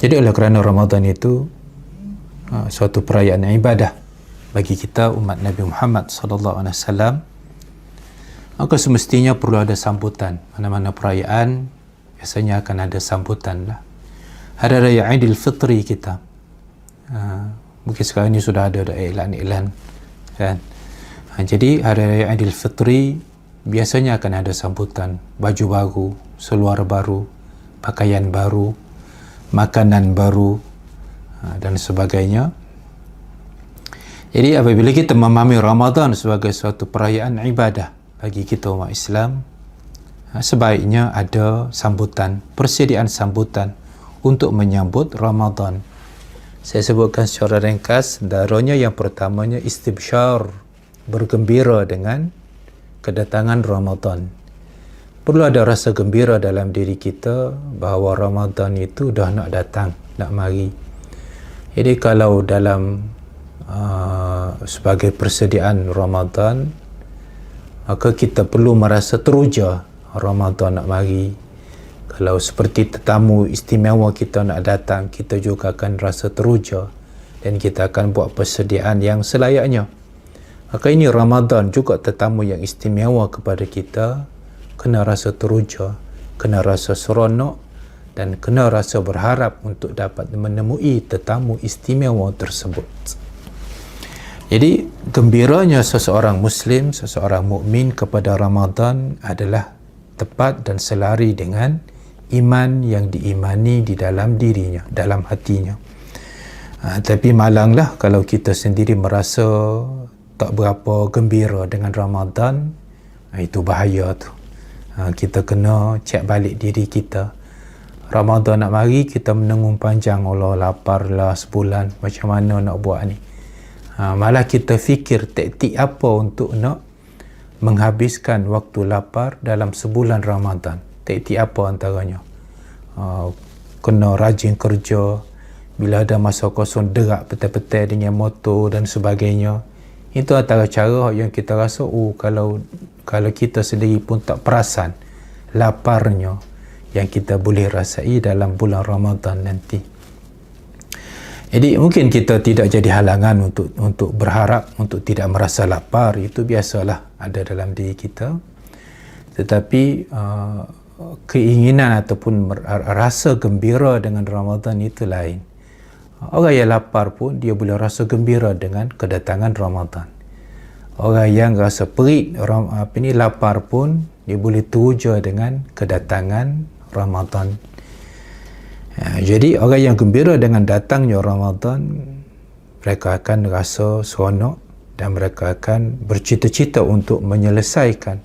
Jadi oleh kerana Ramadan itu suatu perayaan ibadah bagi kita umat Nabi Muhammad sallallahu alaihi wasallam, maka semestinya perlu ada sambutan. Mana-mana perayaan biasanya akan ada sambutan lah. Hari Raya Aidil Fitri kita, mungkin sekarang ini sudah ada iklan-iklan kan. Jadi Hari Raya Aidil Fitri biasanya akan ada sambutan, baju baru, seluar baru, pakaian baru, makanan baru dan sebagainya. Jadi apabila kita memahami Ramadan sebagai suatu perayaan ibadah bagi kita umat Islam, sebaiknya ada sambutan, persediaan sambutan untuk menyambut Ramadan. Saya sebutkan secara ringkas. Antaranya yang pertamanya istibsyar, bergembira dengan kedatangan Ramadan. Perlu ada rasa gembira dalam diri kita bahawa Ramadan itu dah nak datang, nak mari. Jadi kalau dalam sebagai persediaan Ramadan, maka kita perlu merasa teruja Ramadan nak mari. Kalau seperti tetamu istimewa kita nak datang, kita juga akan rasa teruja dan kita akan buat persediaan yang selayaknya. Maka ini Ramadan juga tetamu yang istimewa kepada kita, kena rasa teruja, kena rasa seronok dan kena rasa berharap untuk dapat menemui tetamu istimewa tersebut. Jadi gembiranya seseorang Muslim, seseorang mukmin kepada Ramadan adalah tepat dan selari dengan iman yang diimani di dalam dirinya, dalam hatinya. Tapi malanglah kalau kita sendiri merasa tak berapa gembira dengan Ramadan, itu bahaya tu. Kita kena cek balik diri kita. Ramadan nak mari, kita menengung panjang, Allah lapar lah sebulan, macam mana nak buat ni. Malah kita fikir taktik apa untuk nak menghabiskan waktu lapar dalam sebulan Ramadan. Taktik apa antaranya? Kena rajin kerja, bila ada masa kosong derak petai-petai dengan motor dan sebagainya. Itu antara cara yang kita rasa kalau kita sendiri pun tak perasan laparnya yang kita boleh rasai dalam bulan Ramadan nanti. Jadi mungkin kita tidak jadi halangan untuk berharap untuk tidak merasa lapar, itu biasalah ada dalam diri kita. Tetapi keinginan ataupun rasa gembira dengan Ramadan itu lain. Orang yang lapar pun dia boleh rasa gembira dengan kedatangan Ramadan. Orang yang rasa perit, lapar pun dia boleh teruja dengan kedatangan Ramadan. Jadi orang yang gembira dengan datangnya Ramadan, mereka akan rasa seronok dan mereka akan bercita-cita untuk menyelesaikan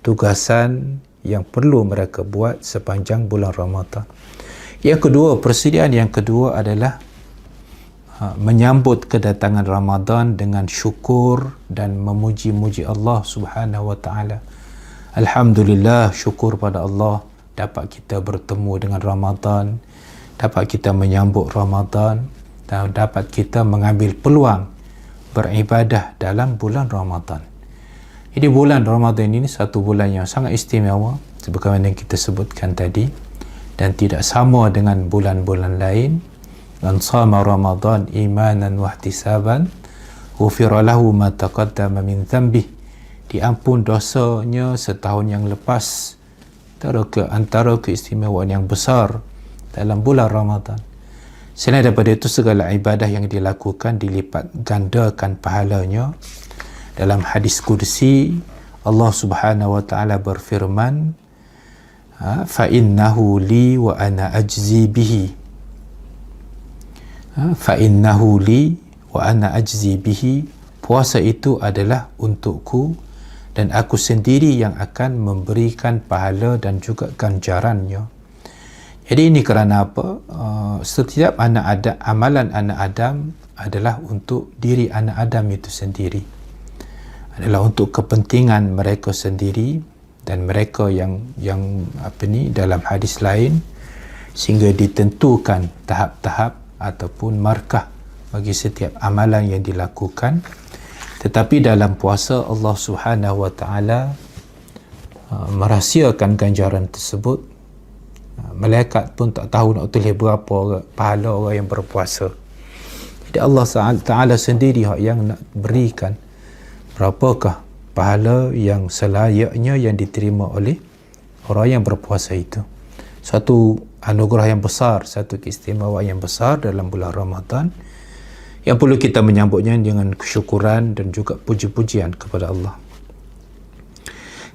tugasan yang perlu mereka buat sepanjang bulan Ramadan. Yang kedua, persediaan yang kedua adalah menyambut kedatangan Ramadan dengan syukur dan memuji-muji Allah Subhanahu wa taala. Alhamdulillah, syukur pada Allah dapat kita bertemu dengan Ramadan, dapat kita menyambut Ramadan dan dapat kita mengambil peluang beribadah dalam bulan Ramadan. Jadi bulan Ramadan ini satu bulan yang sangat istimewa sebagaimana yang kita sebutkan tadi, dan tidak sama dengan bulan-bulan lain. Man shama Ramadan imanan wa ihtisaban ghufira lahu ma taqaddama min dhanbih. Diampun dosanya setahun yang lepas. Antara keistimewaan yang besar dalam bulan Ramadan. Selain daripada itu, segala ibadah yang dilakukan dilipat gandakan pahalanya. Dalam hadis qudsi, Allah Subhanahu wa taala berfirman, fa innahu li wa ana ajzi bihi. Fa innahu li wa ana ajzi bihi. Puasa itu adalah untukku dan aku sendiri yang akan memberikan pahala dan juga ganjarannya. Jadi ini kerana apa? Setiap amalan anak Adam adalah untuk diri anak Adam itu sendiri. Adalah untuk kepentingan mereka sendiri dan mereka yang dalam hadis lain, sehingga ditentukan tahap-tahap ataupun markah bagi setiap amalan yang dilakukan. Tetapi dalam puasa Allah Subhanahu wa taala merahsiakan ganjaran tersebut, malaikat pun tak tahu nak tulis berapa pahala orang yang berpuasa. Jadi Allah Ta'ala sendiri yang nak berikan berapakah pahala yang selayaknya yang diterima oleh orang yang berpuasa itu. Satu anugerah yang besar, satu keistimewaan yang besar dalam bulan Ramadan yang perlu kita menyambutnya dengan kesyukuran dan juga puji-pujian kepada Allah.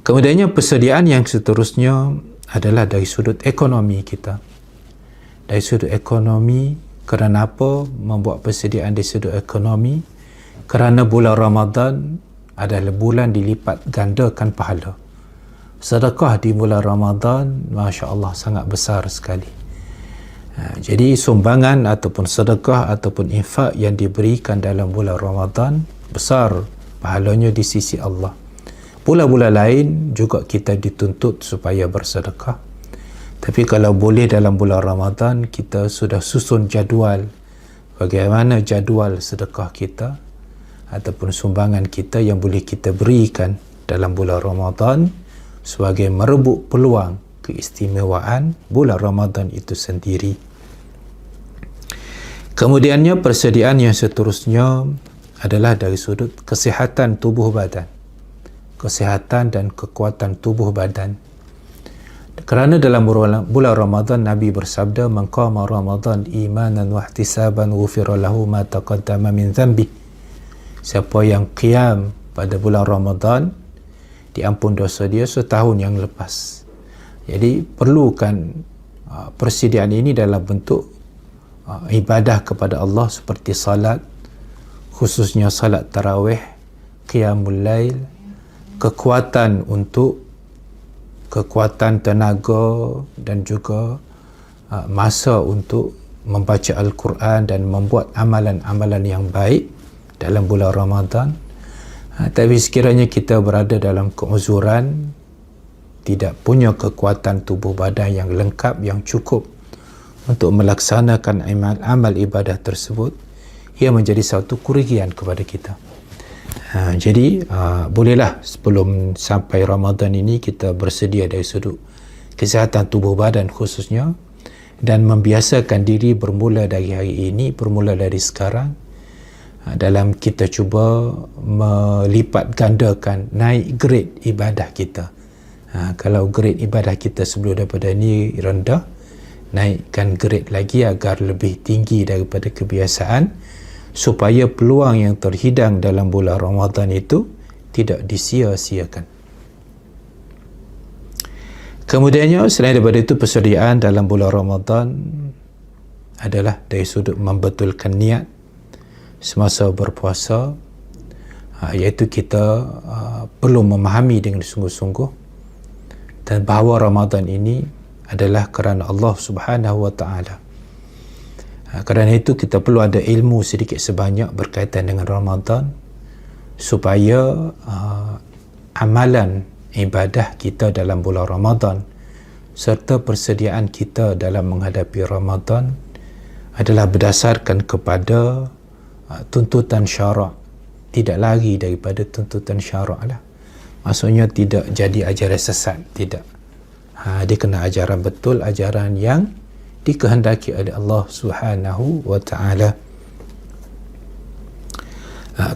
Kemudiannya persediaan yang seterusnya adalah dari sudut ekonomi kita. Dari sudut ekonomi, kerana apa membuat persediaan dari sudut ekonomi? Kerana bulan Ramadan adalah bulan dilipat gandakan pahala. Sedekah di bulan Ramadan, Masya Allah, sangat besar sekali. Jadi sumbangan ataupun sedekah ataupun infak yang diberikan dalam bulan Ramadan besar pahalanya di sisi Allah. Bulan-bulan lain juga kita dituntut supaya bersedekah. Tapi kalau boleh dalam bulan Ramadan kita sudah susun jadual bagaimana jadual sedekah kita ataupun sumbangan kita yang boleh kita berikan dalam bulan Ramadan sebagai merebut peluang keistimewaan bulan Ramadan itu sendiri. Kemudiannya persediaan yang seterusnya adalah dari sudut kesihatan tubuh badan. Kesihatan dan kekuatan tubuh badan. Kerana dalam bulan Ramadan Nabi bersabda, "Man qama Ramadan imanan wa ihtisaban ghufira lahu ma taqaddama min dhanbi." Siapa yang qiyam pada bulan Ramadan, diampun dosa dia setahun yang lepas. Jadi perlukan persediaan ini dalam bentuk ibadah kepada Allah seperti salat, khususnya salat tarawih, qiyamul lail, kekuatan tenaga dan juga masa untuk membaca Al-Quran dan membuat amalan-amalan yang baik dalam bulan Ramadan. Tapi sekiranya kita berada dalam keuzuran, tidak punya kekuatan tubuh badan yang lengkap, yang cukup untuk melaksanakan amal ibadah tersebut, ia menjadi satu kerugian kepada kita. Jadi bolehlah sebelum sampai Ramadan ini kita bersedia dari sudut kesihatan tubuh badan khususnya, dan membiasakan diri bermula dari hari ini, bermula dari sekarang, dalam kita cuba melipat gandakan, naik grade ibadah kita. Kalau grade ibadah kita sebelum daripada ini rendah, naikkan grade lagi agar lebih tinggi daripada kebiasaan, supaya peluang yang terhidang dalam bulan Ramadan itu tidak disia-siakan. Kemudiannya selain daripada itu, persediaan dalam bulan Ramadan adalah dari sudut membetulkan niat semasa berpuasa, iaitu kita perlu memahami dengan sungguh-sungguh dan bahawa Ramadan ini adalah kerana Allah Subhanahu wa Ta'ala. Kerana itu kita perlu ada ilmu sedikit sebanyak berkaitan dengan Ramadan supaya amalan ibadah kita dalam bulan Ramadan serta persediaan kita dalam menghadapi Ramadan adalah berdasarkan kepada tuntutan syarak, tidak lari daripada tuntutan syarak lah. Maksudnya tidak jadi ajaran sesat, tidak. Dia kena ajaran betul, ajaran yang dikehendaki oleh Allah Subhanahu wa Ta'ala.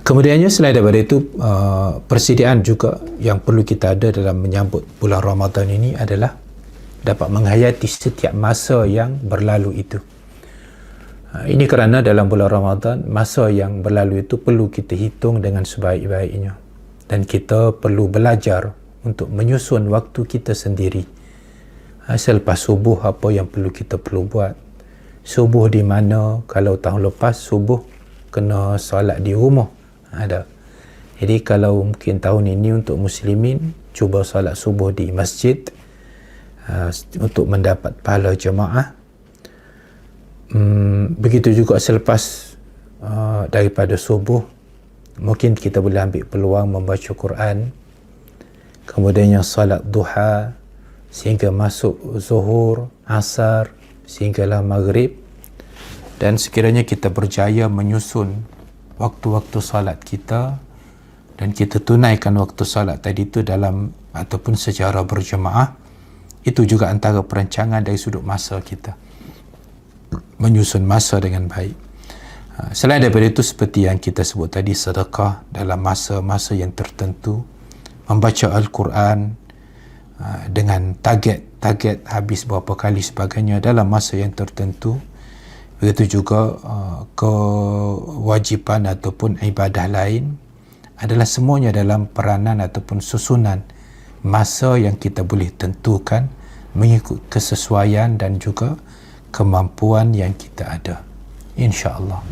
Kemudiannya selain daripada itu, persediaan juga yang perlu kita ada dalam menyambut bulan Ramadan ini adalah dapat menghayati setiap masa yang berlalu itu. Ini kerana dalam bulan Ramadan, masa yang berlalu itu perlu kita hitung dengan sebaik-baiknya, dan kita perlu belajar untuk menyusun waktu kita sendiri. Selepas subuh apa yang kita perlu buat, subuh di mana, kalau tahun lepas subuh kena solat di rumah ada. Jadi kalau mungkin tahun ini untuk muslimin cuba solat subuh di masjid untuk mendapat pahala jemaah. Begitu juga selepas daripada subuh mungkin kita boleh ambil peluang membaca Quran, kemudiannya solat duha sehingga masuk zuhur, asar, sehinggalah maghrib. Dan sekiranya kita berjaya menyusun waktu-waktu salat kita dan kita tunaikan waktu salat tadi itu dalam ataupun secara berjemaah, Itu juga antara perancangan dari sudut masa kita, menyusun masa dengan baik. Selain daripada itu, seperti yang kita sebut tadi, sedekah dalam masa-masa yang tertentu, membaca Al-Quran dengan target habis berapa kali sebagainya dalam masa yang tertentu. Begitu juga kewajipan ataupun ibadah lain adalah semuanya dalam peranan ataupun susunan masa yang kita boleh tentukan mengikut kesesuaian dan juga kemampuan yang kita ada, insya-Allah.